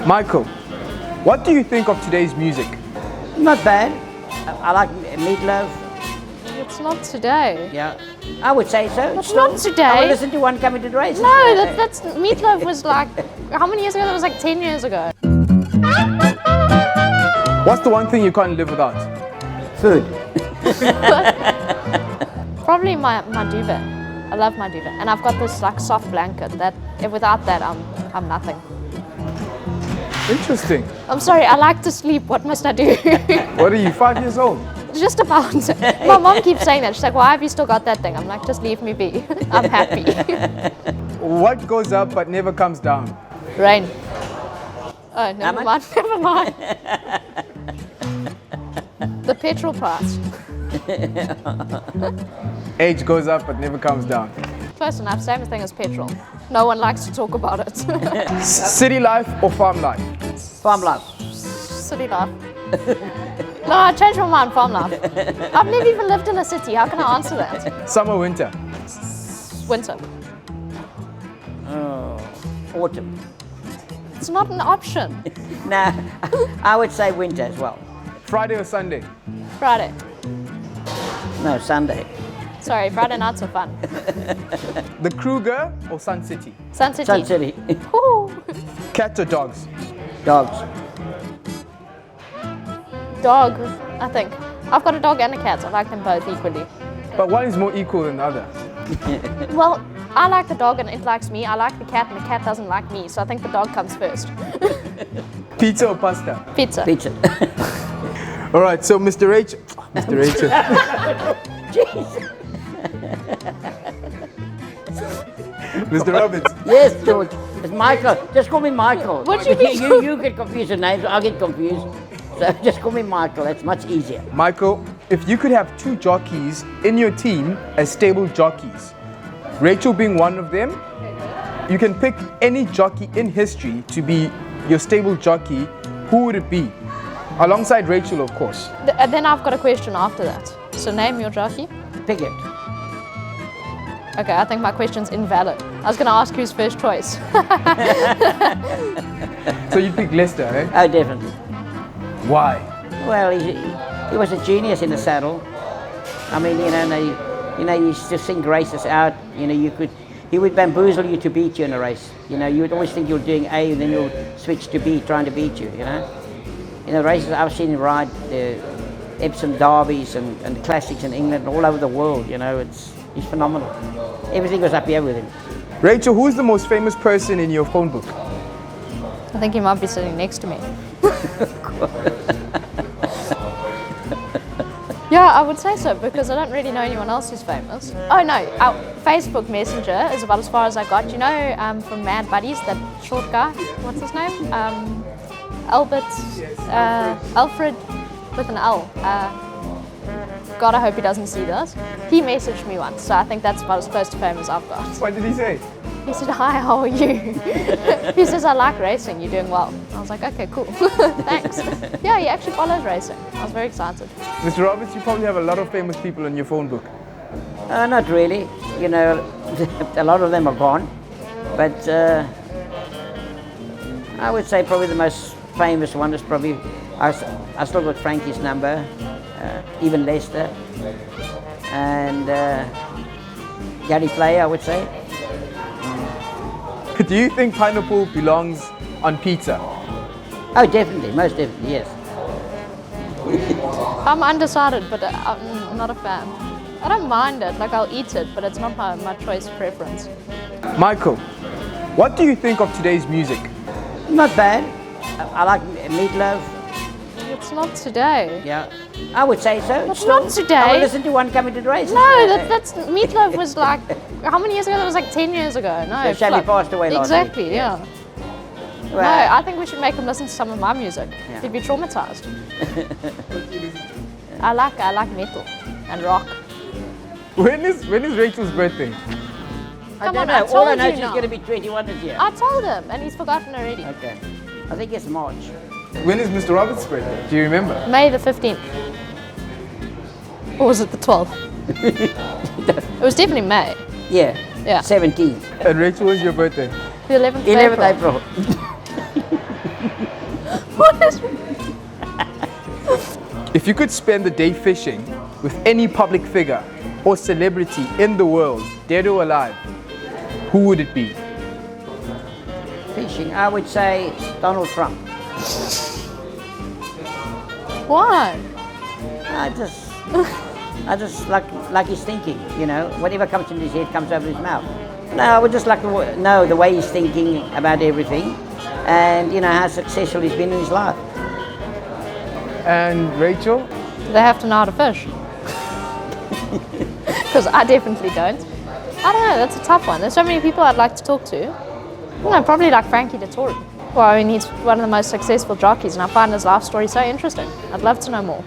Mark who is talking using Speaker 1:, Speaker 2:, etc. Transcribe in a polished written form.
Speaker 1: Michael, what do you think of today's music?
Speaker 2: Not bad. I like Meatloaf.
Speaker 3: It's not today.
Speaker 2: Yeah, I would say so.
Speaker 3: It's not today.
Speaker 2: I would listen to One Coming to the Races.
Speaker 3: No, that's Meatloaf was like, how many years ago? That was like 10 years ago.
Speaker 1: What's the one thing you can't live without?
Speaker 2: Food.
Speaker 3: Probably my duvet. I love my duvet, and I've got this like soft blanket that without that I'm nothing.
Speaker 1: Interesting.
Speaker 3: I'm sorry, I like to sleep. What must I do?
Speaker 1: What are you, 5 years old?
Speaker 3: Just about. My mom keeps saying that. She's like, why have you still got that thing? I'm like, just leave me be. I'm happy.
Speaker 1: What goes up but never comes down?
Speaker 3: Rain. Oh, never mind. Never mind. The petrol price.
Speaker 1: Age goes up but never comes down.
Speaker 3: Close enough. Same thing as petrol. No one likes to talk about it.
Speaker 1: City life or farm life?
Speaker 2: Farm life.
Speaker 3: City life. No, I changed my mind. Farm life. I've never even lived in a city. How can I answer that?
Speaker 1: Summer, winter?
Speaker 3: Winter.
Speaker 2: Autumn.
Speaker 3: It's not an option.
Speaker 2: Nah, I would say winter as well.
Speaker 1: Friday or Sunday?
Speaker 3: Friday.
Speaker 2: No, Sunday.
Speaker 3: Sorry, Friday nights are fun.
Speaker 1: The KRUGER or Sun City?
Speaker 3: Sun City.
Speaker 2: Sun City.
Speaker 3: Woo.
Speaker 1: Cats or dogs?
Speaker 2: Dogs.
Speaker 3: Dog, I think. I've got a dog and a cat. I like them both equally.
Speaker 1: But one is more equal than the other.
Speaker 3: Well, I like the dog and it likes me. I like the cat and the cat doesn't like me. So I think the dog comes first.
Speaker 1: Pizza or pasta?
Speaker 3: Pizza.
Speaker 2: Pizza.
Speaker 1: All right, so Mr. Rachel. Mr. Rachel. Mr. Roberts.
Speaker 2: Yes, George. It's Michael. Just call me Michael.
Speaker 3: What do you mean?
Speaker 2: You get confused with names. I'll get confused. So just call me Michael. That's much easier.
Speaker 1: Michael, if you could have 2 jockeys in your team as stable jockeys, Rachel being one of them, you can pick any jockey in history to be your stable jockey. Who would it be? Alongside Rachel, of course.
Speaker 3: Then I've got a question after that. So name your jockey.
Speaker 2: Pick it.
Speaker 3: Okay, I think my question's invalid. I was going to ask who's first choice.
Speaker 1: So you'd pick Lester, eh?
Speaker 2: Oh, definitely.
Speaker 1: Why?
Speaker 2: Well, he was a genius in the saddle. I mean, he used to sing races out. He would bamboozle you to beat you in a race. You would always think you were doing A, and then you'll switch to B, trying to beat you. Races I've seen him ride the Epsom Derbies and the classics in England, all over the world. He's phenomenal. Everything was up here with him.
Speaker 1: Rachel, who's the most famous person in your phone book?
Speaker 3: I think he might be sitting next to me. Yeah, I would say so because I don't really know anyone else who's famous. Oh no, our Facebook Messenger is about as far as I got. From Mad Buddies, that short guy, what's his name? Alfred with an L. God, I hope he doesn't see this. He messaged me once, so I think that's about as close to fame as I've got.
Speaker 1: What did he say?
Speaker 3: He said, hi, how are you? He says, I like racing, you're doing well. I was like, okay, cool, thanks. Yeah, he actually follows racing. I was very excited.
Speaker 1: Mr. Roberts, you probably have a lot of famous people in your phone book.
Speaker 2: Not really. A lot of them are gone. But I would say probably the most famous one is probably, I still got Frankie's number, even Lester, and Gary Player, I would say.
Speaker 1: Do you think pineapple belongs on pizza?
Speaker 2: Oh, definitely, most definitely, yes.
Speaker 3: I'm undecided, but I'm not a fan. I don't mind it, like I'll eat it, but it's not my choice preference.
Speaker 1: Michael, what do you think of today's music?
Speaker 2: Not bad. I like Meatloaf.
Speaker 3: It's not today.
Speaker 2: Yeah, I would say so.
Speaker 3: It's not today.
Speaker 2: I would listen to One Coming to the Races.
Speaker 3: No, that's Meatloaf was like, how many years ago? That was like 10 years ago. No,
Speaker 2: So Shabby passed away last week.
Speaker 3: Exactly, yeah.
Speaker 2: Well,
Speaker 3: No, I think we should make him listen to some of my music.
Speaker 2: Yeah.
Speaker 3: He'd be traumatized. I like metal and rock.
Speaker 1: When is Rachel's birthday?
Speaker 2: I
Speaker 3: Come
Speaker 2: don't
Speaker 3: on,
Speaker 2: know.
Speaker 3: I
Speaker 2: All I
Speaker 3: told
Speaker 2: know
Speaker 3: you
Speaker 2: she's
Speaker 3: now.
Speaker 2: going to be 21 this year.
Speaker 3: I told him, and he's forgotten already.
Speaker 2: Okay. I think it's March.
Speaker 1: When is Mr. Roberts' birthday? Do you remember?
Speaker 3: May the 15th. Or was it the 12th? It was definitely May.
Speaker 2: Yeah.
Speaker 3: Yeah.
Speaker 2: 17th.
Speaker 1: And Rachel, when's your birthday?
Speaker 3: The 11th of
Speaker 2: 11th
Speaker 3: April.
Speaker 2: April.
Speaker 3: What is...
Speaker 1: If you could spend the day fishing with any public figure or celebrity in the world, dead or alive, who would it be?
Speaker 2: Fishing, I would say Donald Trump.
Speaker 3: Why?
Speaker 2: I just like his thinking, you know. Whatever comes into his head comes over his mouth. No, I would just like to know the way he's thinking about everything, and you know how successful he's been in his life.
Speaker 1: And Rachel?
Speaker 3: Do they have to know how to fish? Because I definitely don't. I don't know, that's a tough one. There's so many people I'd like to talk to. No, probably like Frankie Dettori. Well, I mean, he's one of the most successful jockeys, and I find his life story so interesting. I'd love to know more.